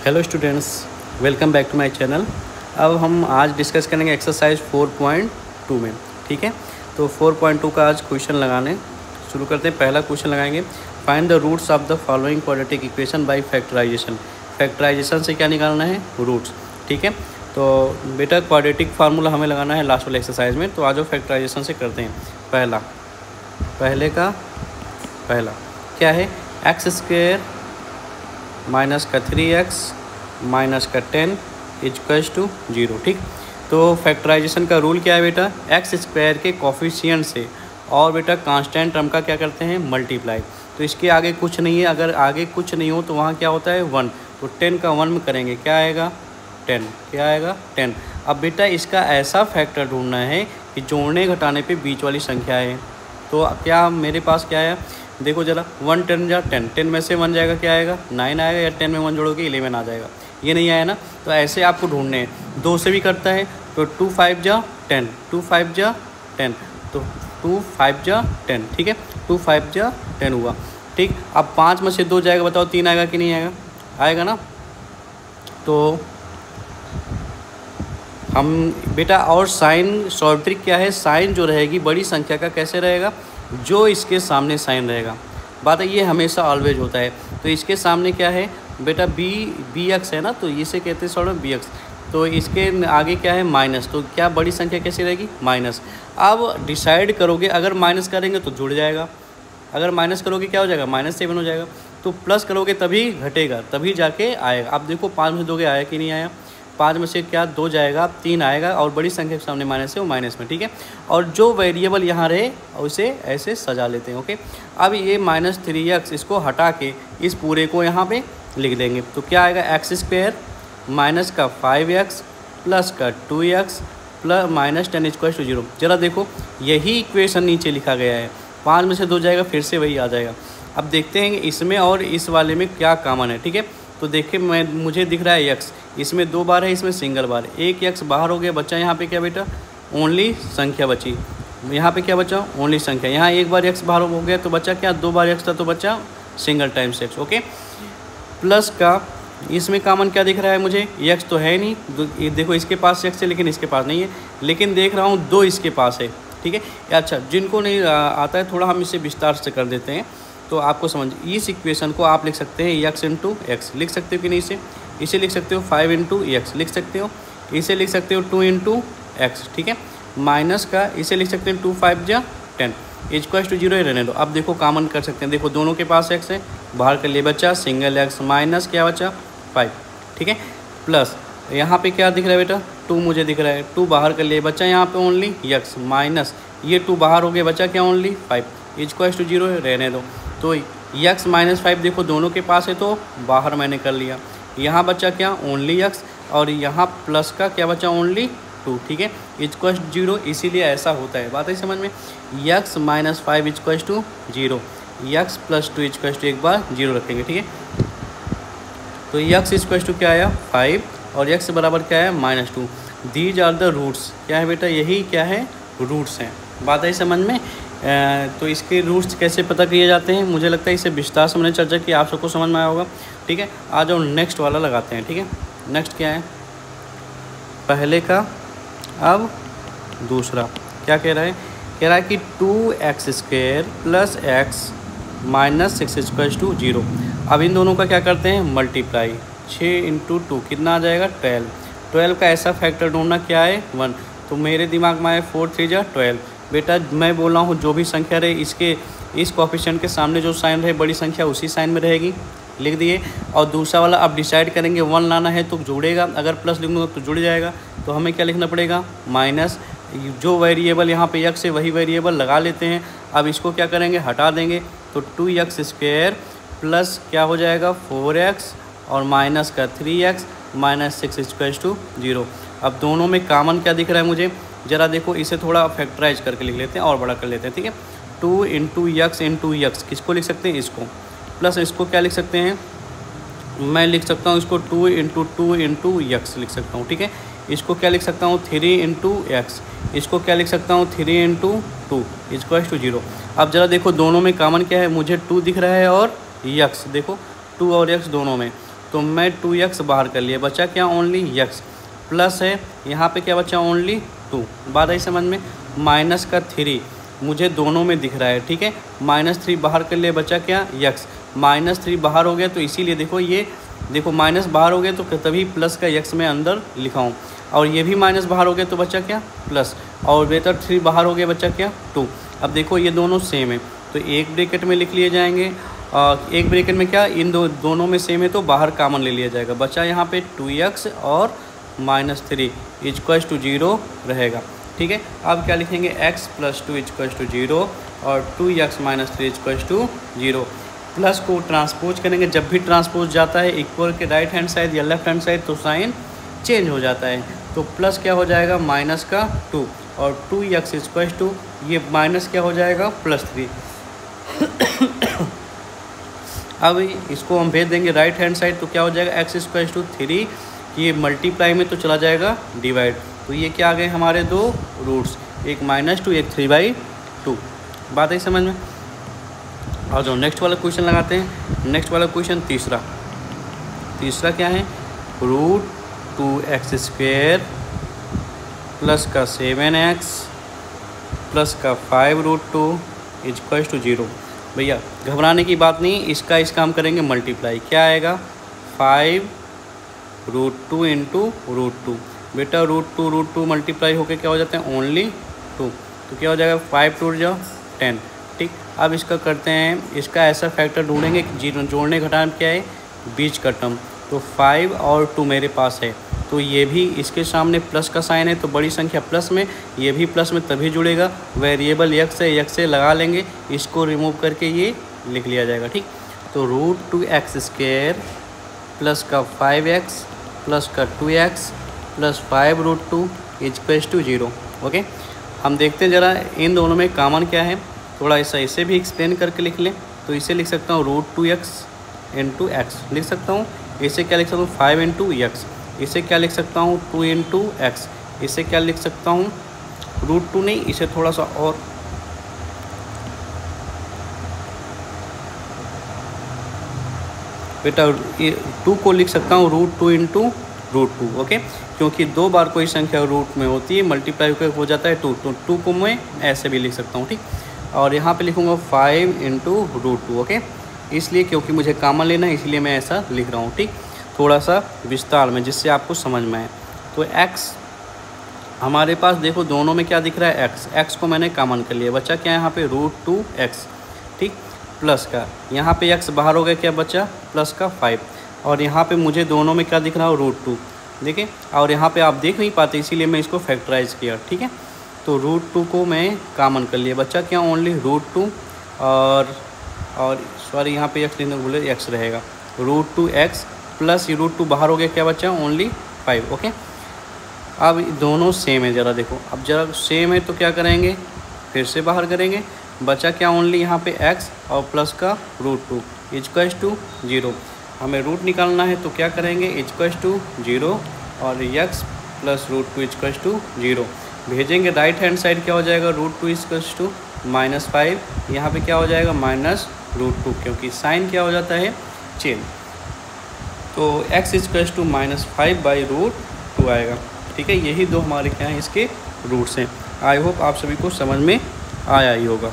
Hello students, welcome back to my channel. अब हम आज डिस्कस करेंगे एक्सरसाइज 4.2 में। ठीक है, तो 4.2 का आज क्वेश्चन लगाने शुरू करते हैं। पहला क्वेश्चन लगाएंगे, find the roots of the following quadratic equation by factorization. Factorization से क्या निकालना है? रूट्स। ठीक है, तो बेटा क्वाड्रेटिक फार्मूला हमें लगाना है लास्ट वाले एक्सरसाइज में। तो आज फैक्टराइजेशन से करते हैं। पहला क्या है? एक्स स्क्वायर माइनस का 3x माइनस का 10 इक्वल्स टू 0। ठीक, तो फैक्टराइजेशन का रूल क्या है बेटा? एक्स स्क्वायर के कोफिशिएंट से और बेटा कांस्टेंट टर्म का क्या करते हैं? मल्टीप्लाई। तो इसके आगे कुछ नहीं है, अगर आगे कुछ नहीं हो तो वहाँ क्या होता है? 1। तो 10 का 1 में करेंगे, क्या आएगा? 10। क्या आएगा? 10। अब बेटा इसका ऐसा फैक्टर ढूंढना है कि जोड़ने घटाने पे बीच वाली संख्या है। तो क्या मेरे पास क्या है? देखो जरा, 1 10 जा 10, 10 में से 1 जाएगा, क्या आएगा? 9 आएगा, या 10 में 1 जोड़ोगे 11 आ जाएगा। ये नहीं आया ना, तो ऐसे आपको ढूंढने हैं। 2 से भी करता है, तो 2 5 जा 10, 2 5 जा 10, तो 2 5 जा 10। ठीक है, 2 5 जा 10 हुआ। ठीक, अब 5 में से 2 जाएगा, बताओ 3 आएगा कि नहीं आएगा? आएगा ना। तो हम बेटा, और साइन शॉर्ट ट्रिक क्या है? साइन जो रहेगी बड़ी संख्या का कैसे रहेगा? जो इसके सामने साइन रहेगा। बात है, ये हमेशा ऑलवेज होता है। तो इसके सामने क्या है बेटा? बी एक्स है ना, तो इसे कहते हैं सॉर्ट बी एक्स। तो इसके आगे क्या है? माइनस। तो क्या बड़ी संख्या कैसी रहेगी? माइनस। अब डिसाइड करोगे, अगर माइनस करेंगे तो जुड़ जाएगा, अगर माइनस करोगे क्या हो जाएगा? -7 हो जाएगा। तो प्लस करोगे तभी घटेगा, तभी जाके आएगा। अब देखो 5 में से 2 आया कि नहीं आया? 5 में से क्या 2 जाएगा, 3 आएगा, और बड़ी संख्या के सामने माइनस है, वो माइनस में। ठीक है, और जो वेरिएबल यहाँ रहे उसे ऐसे सजा लेते हैं। ओके, अब ये -3x इसको हटा के इस पूरे को यहाँ पे लिख देंगे। तो क्या आएगा? एक्स स्क्वायर माइनस का 5x प्लस का 2x प्लस -10 इक्वल टू 0। जरा देखो, यही इक्वेशन नीचे लिखा गया है। 5 में से 2 जाएगा, फिर से वही आ जाएगा। अब देखते हैं इसमें और इस वाले में क्या कॉमन है। ठीक है, तो देखिए मुझे दिख रहा है x, इसमें 2 बार है, इसमें सिंगल बार है। एक x बाहर हो गया, बच्चा यहाँ पे क्या बेटा? ओनली संख्या बची। यहाँ पे क्या बचा? ओनली संख्या। यहाँ एक बार x बाहर हो गया तो बच्चा क्या? 2 बार x था, तो बच्चा single times x। Okay, plus का इसमें कॉमन क्या दिख रहा है मुझे? x तो है नहीं, देखो इसके पास x है लेकिन इसके पास नहीं है, लेकिन देख रहा हूँ 2 इसके पास है। ठीक है, अच्छा, जिनको नहीं आता है थोड़ा हम इसे विस्तार से कर देते हैं तो आपको समझ। इस इक्वेशन को आप लिख सकते हैं x इंटू एक्स, लिख सकते हो कि नहीं? इसे लिख सकते हो 5 इंटू एक्स, लिख सकते हो। इसे लिख सकते हो 2 इंटू एक्स। ठीक है, माइनस का इसे लिख सकते हैं 2 5 जा 10 इक्वल टू 0 रहने दो। अब देखो कॉमन कर सकते हैं, देखो दोनों के पास x है, बाहर के लिए बचा सिंगल x, माइनस क्या बचा? 5। ठीक है, प्लस यहाँ पे क्या दिख रहा है बेटा? 2 मुझे दिख रहा है, 2 बाहर के लिए बचा यहाँ पे ओनली x, माइनस ये 2 बाहर हो गया, बचा क्या? ओनली 5 इक्वल टू 0 रहने दो। तो x माइनस 5 देखो दोनों के पास है, तो बाहर मैंने कर लिया। यहाँ बचा क्या? ओनली x, और यहाँ प्लस का क्या बचा? ओनली 2। ठीक है, इक्वल 0, इसीलिए ऐसा होता है। बात है समझ में? x minus 5 equal to 0, x plus 2 equal to एक बार 0 रखेंगे। ठीक है, तो x इक्वल टू क्या आया? 5, और x बराबर क्या है? -2। These are the roots. क्या है बेटा? यही क्या है? रूट्स हैं। बात है समझ में? तो इसके रूट्स कैसे पता किए जाते हैं? मुझे लगता है इसे विस्तार से मैंने चर्चा की, आप सबको समझ में आया होगा। ठीक है, आ जाओ नेक्स्ट वाला लगाते हैं। ठीक है, नेक्स्ट क्या है? पहले का अब दूसरा क्या कह रहा है? कह रहा है कि 2x square plus x minus 6 equal to 0। अब इन दोनों का क्या करते हैं? मल्टीप्लाई। 6 इंटू 2 कितना आ जाएगा? 12। 12 का ऐसा फैक्टर ढूंढना, क्या है? 1। तो मेरे दिमाग में आए 4 3 जा 12। बेटा मैं बोल रहा हूँ जो भी संख्या रहे, इसके इस कोफिशिएंट के सामने जो साइन रहे बड़ी संख्या उसी साइन में रहेगी, लिख दिए। और दूसरा वाला अब डिसाइड करेंगे 1 लाना है तो जुड़ेगा, अगर प्लस लिख दूँगा तो जुड़ जाएगा। तो हमें क्या लिखना पड़ेगा? माइनस, जो वेरिएबल यहाँ पे x है वही वेरिएबल लगा लेते हैं। अब इसको क्या करेंगे? हटा देंगे। तो 2x स्क्वायर प्लस क्या हो जाएगा? 4x, और माइनस का 3x माइनस 6 इक्वल टू 0। अब दोनों में कॉमन क्या दिख रहा है मुझे? ज़रा देखो, इसे थोड़ा फैक्टराइज करके लिख लेते हैं और बड़ा कर लेते हैं। ठीक है, 2 इंटू एक्स, किसको लिख सकते हैं? इसको। प्लस इसको क्या लिख सकते हैं? मैं लिख सकता हूँ इसको 2 इंटू एक्स लिख सकता हूँ। ठीक है, इसको क्या लिख सकता हूँ? 3 इंटू एक्स, इसको क्या लिख सकता हूँ? 3 इंटू 2 इक्वल टू 0। अब ज़रा देखो दोनों में कॉमन क्या है? मुझे 2 दिख रहा है और x, देखो 2 और x दोनों में, तो मैं 2x बाहर कर लिया, बचा क्या ओनली x, प्लस है यहाँ पे क्या बचा ओनली 2। बात आई समझ में। माइनस का 3 मुझे दोनों में दिख रहा है, ठीक है। -3 बाहर कर लिए, बचा क्या x, -3 बाहर हो गया तो इसीलिए देखो ये देखो माइनस बाहर हो गया तो तभी प्लस का x मैं अंदर लिखा हूँ, और ये भी माइनस बाहर हो गया तो बचा क्या प्लस, और बेहतर 3 बाहर हो गया, बचा क्या 2। अब देखो ये दोनों सेम है तो एक ब्रैकेट में लिख लिए जाएंगे, एक ब्रैकेट में क्या इन दोनों में सेम है तो बाहर कॉमन ले लिया जाएगा। बचा यहाँ पे 2x और -3 = 0 रहेगा, ठीक है। अब क्या लिखेंगे x + 2 = 0 और 2x - 3 = 0। प्लस को ट्रांसपोज करेंगे, जब भी ट्रांसपोज जाता है इक्वल के राइट हैंड साइड या लेफ्ट हैंड साइड तो साइन चेंज हो जाता है। तो प्लस क्या हो जाएगा -2 और 2x = ये माइनस क्या हो जाएगा +3। अब इसको हम भेज देंगे राइट हैंड साइड तो क्या हो जाएगा x = 3, ये मल्टीप्लाई में तो चला जाएगा डिवाइड, तो ये क्या आ गए हमारे दो रूट्स, एक -2 एक 3/2। बात है समझ में। और जो नेक्स्ट वाला क्वेश्चन लगाते हैं, नेक्स्ट वाला क्वेश्चन तीसरा क्या है, √2x² प्लस का 7x प्लस का 5√2 = 0। भैया घबराने की बात नहीं, इसका हम करेंगे मल्टीप्लाई, क्या आएगा 5√2 × √2। बेटा √2 मल्टीप्लाई होकर क्या हो जाते हैं ओनली 2, तो क्या हो जाएगा 5 2 = 10, ठीक। अब इसका करते हैं, इसका ऐसा फैक्टर ढूंढेंगे जीरो जोड़ने घटाने क्या है बीच का टर्म, तो 5 और 2 मेरे पास है तो ये भी इसके सामने प्लस का साइन है तो बड़ी संख्या प्लस में, ये भी प्लस में तभी जुड़ेगा। वेरिएबल x से लगा लेंगे, इसको रिमूव करके ये लिख लिया जाएगा, ठीक। तो √2x² प्लस का 5x प्लस का 2x प्लस 5√2 = 0। ओके, हम देखते हैं ज़रा इन दोनों में कॉमन क्या है, थोड़ा ऐसा इसे भी एक्सप्लेन करके लिख लें। तो इसे लिख सकता हूँ √2x × x लिख सकता हूँ, इसे क्या लिख सकता हूँ 5 × x, इसे क्या लिख सकता हूँ 2 × x, इसे क्या लिख सकता हूँ √2 नहीं, इसे थोड़ा सा और बेटा 2 को लिख सकता हूँ √2 × √2। ओके, क्योंकि 2 बार कोई संख्या रूट में होती है मल्टीप्लाई हो जाता है 2, तो 2 को मैं ऐसे भी लिख सकता हूँ, ठीक। और यहाँ पे लिखूँगा 5 × √2। ओके, इसलिए क्योंकि मुझे कॉमन लेना है इसलिए मैं ऐसा लिख रहा हूँ, ठीक। थोड़ा सा विस्तार में जिससे आपको समझ में आए। तो x हमारे पास देखो दोनों में क्या दिख रहा है x को मैंने कॉमन कर लिया, बचा क्या यहाँ पे √2x, ठीक। प्लस का यहाँ पे x बाहर हो गया, क्या बचा प्लस का 5, और यहाँ पे मुझे दोनों में क्या दिख रहा है √2, देखिए। और यहाँ पे आप देख नहीं पाते इसीलिए मैं इसको फैक्टराइज किया, ठीक है। तो √2 को मैं कॉमन कर लिया, बचा क्या ओनली √2 और सॉरी यहाँ पे x नहीं बोले x रहेगा √2x प्लस √2 बाहर हो गया, क्या बचा ओनली 5। ओके, अब दोनों सेम है, ज़रा देखो, अब ज़रा सेम है तो क्या करेंगे फिर से बाहर करेंगे, बचा क्या ओनली यहाँ पे x और प्लस का √2 = 0। हमें रूट निकालना है तो क्या करेंगे = 0 और x प्लस √2 = 0 भेजेंगे। राइट हैंड साइड क्या हो जाएगा √2 = -5, यहाँ पे क्या हो जाएगा -√2, क्योंकि साइन क्या हो जाता है चेंज। तो x = -5/√2 आएगा, ठीक है। यही दो हमारे क्या हैं इसके रूट्स हैं। आई होप आप सभी को समझ में आया ही होगा।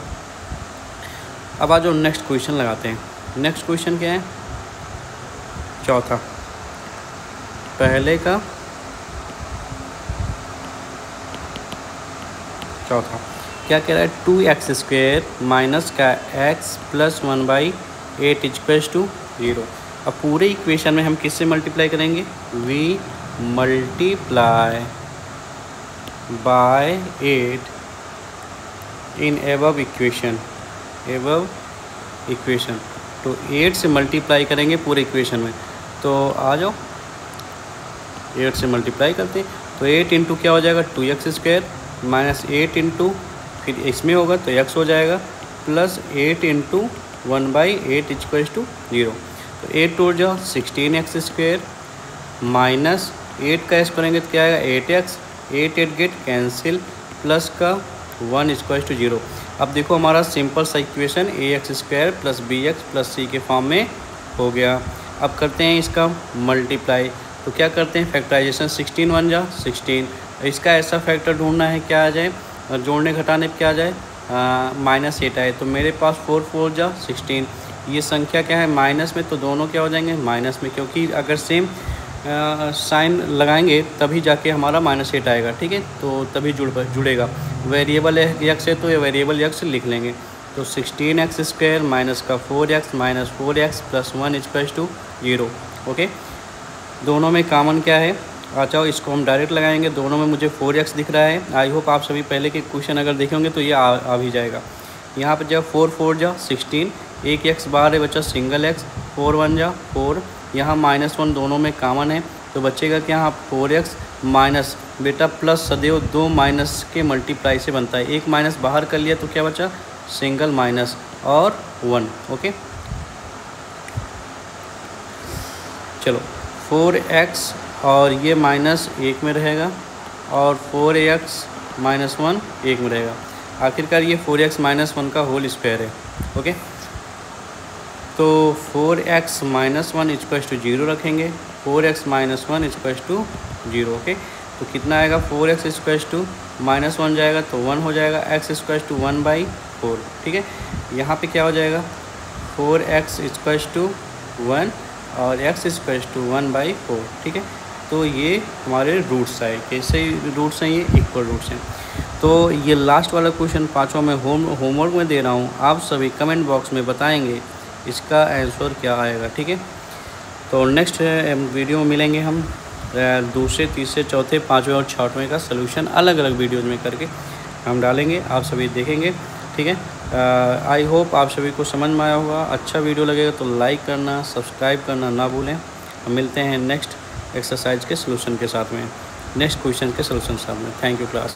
अब आ जाओ नेक्स्ट क्वेश्चन लगाते हैं। नेक्स्ट क्वेश्चन क्या है, चौथा, पहले का चौथा क्या कह रहा है 2x² माइनस का x प्लस 1/8 = 0। अब पूरे इक्वेशन में हम किससे मल्टीप्लाई करेंगे, v multiply by 8 in above equation. तो 8 से मल्टीप्लाई करेंगे पूरे इक्वेशन में, तो आ जाओ 8 से मल्टीप्लाई करते हैं। तो 8 इंटू क्या हो जाएगा 2x² माइनस 8 इंटू फिर इसमें होगा तो x हो जाएगा प्लस 8 इंटू 1/8 = 0। तो 8 टू जाओ 16x² माइनस 8 का s करेंगे तो क्या आएगा 8x, 8 गेट कैंसिल प्लस का 1 = 0। अब देखो हमारा सिंपल सा equation ax² plus bx plus c के फॉर्म में हो गया। अब करते हैं इसका मल्टीप्लाई। तो क्या करते हैं फैक्टराइजेशन, 16 1 जा 16। इसका ऐसा फैक्टर ढूंढना है क्या आ जाए, और जोड़ने घटाने पे क्या आ जाए, -8 आए। तो मेरे पास 4 4 जा 16। ये संख्या क्या है माइनस में, तो दोनों क्या हो जाएंगे माइनस में, क्योंकि अगर सेम साइन लगाएंगे तभी जाके हमारा -8 आएगा। ठीक है, तो तभी जुड़ेगा। वेरिएबल यक्स है तो ये वेरिएबल यक्स लिख लेंगे। तो 16x² माइनस का 4x minus 4x plus 1 equals to 0। Okay, दोनों में कॉमन क्या है, अच्छा इसको हम डायरेक्ट लगाएंगे। दोनों में मुझे 4x दिख रहा है। आई होप आप सभी पहले के क्वेश्चन अगर देखे होंगे तो ये आ भी जाएगा। यहाँ पर जब 4 4 जा 16, एक x बाहर है बच्चा सिंगल x, 4 1 जा 4, यहाँ -1 दोनों में कॉमन है तो बचेगा क्या, यहाँ 4x माइनस बेटा प्लस सदैव 2 माइनस के मल्टीप्लाई से बनता है। एक माइनस बाहर कर लिया तो क्या बचा, सिंगल माइनस और 1। ओके, चलो 4x और ये -1 में रहेगा और 4x -1 1 में रहेगा। आखिरकार ये 4x -1 का होल स्क्वायर है। ओके, तो 4x -1 इक्वल्स टू 0 रखेंगे, 4x -1 इक्वल्स टू 0। ओके, तो कितना आएगा, 4x इक्वल्स टू -1 जाएगा तो 1 हो जाएगा, x इक्वल्स टू 1/4। ठीक है, यहाँ पे क्या हो जाएगा, 4x इक्वल्स टू 1 और x इक्वल्स टू 1/4। ठीक है, तो ये हमारे रूट्स आए। कैसे रूट्स हैं, ये इक्वल रूट्स हैं। तो ये लास्ट वाला क्वेश्चन पाँचों में होमवर्क में दे रहा हूँ, आप सभी कमेंट बॉक्स में बताएंगे इसका आंसर क्या आएगा। ठीक है, तो नेक्स्ट वीडियो में मिलेंगे हम दूसरे, तीसरे, चौथे, पाँचवें और छठवें का सलूशन अलग अलग वीडियोज़ में करके हम डालेंगे, आप सभी देखेंगे। ठीक है, आई होप आप सभी को समझ में आया होगा। अच्छा वीडियो लगेगा तो लाइक करना, सब्सक्राइब करना ना भूलें। हम मिलते हैं नेक्स्ट एक्सरसाइज के सलूशन के साथ में, नेक्स्ट क्वेश्चन के सलूशन के साथ में। Thank you class.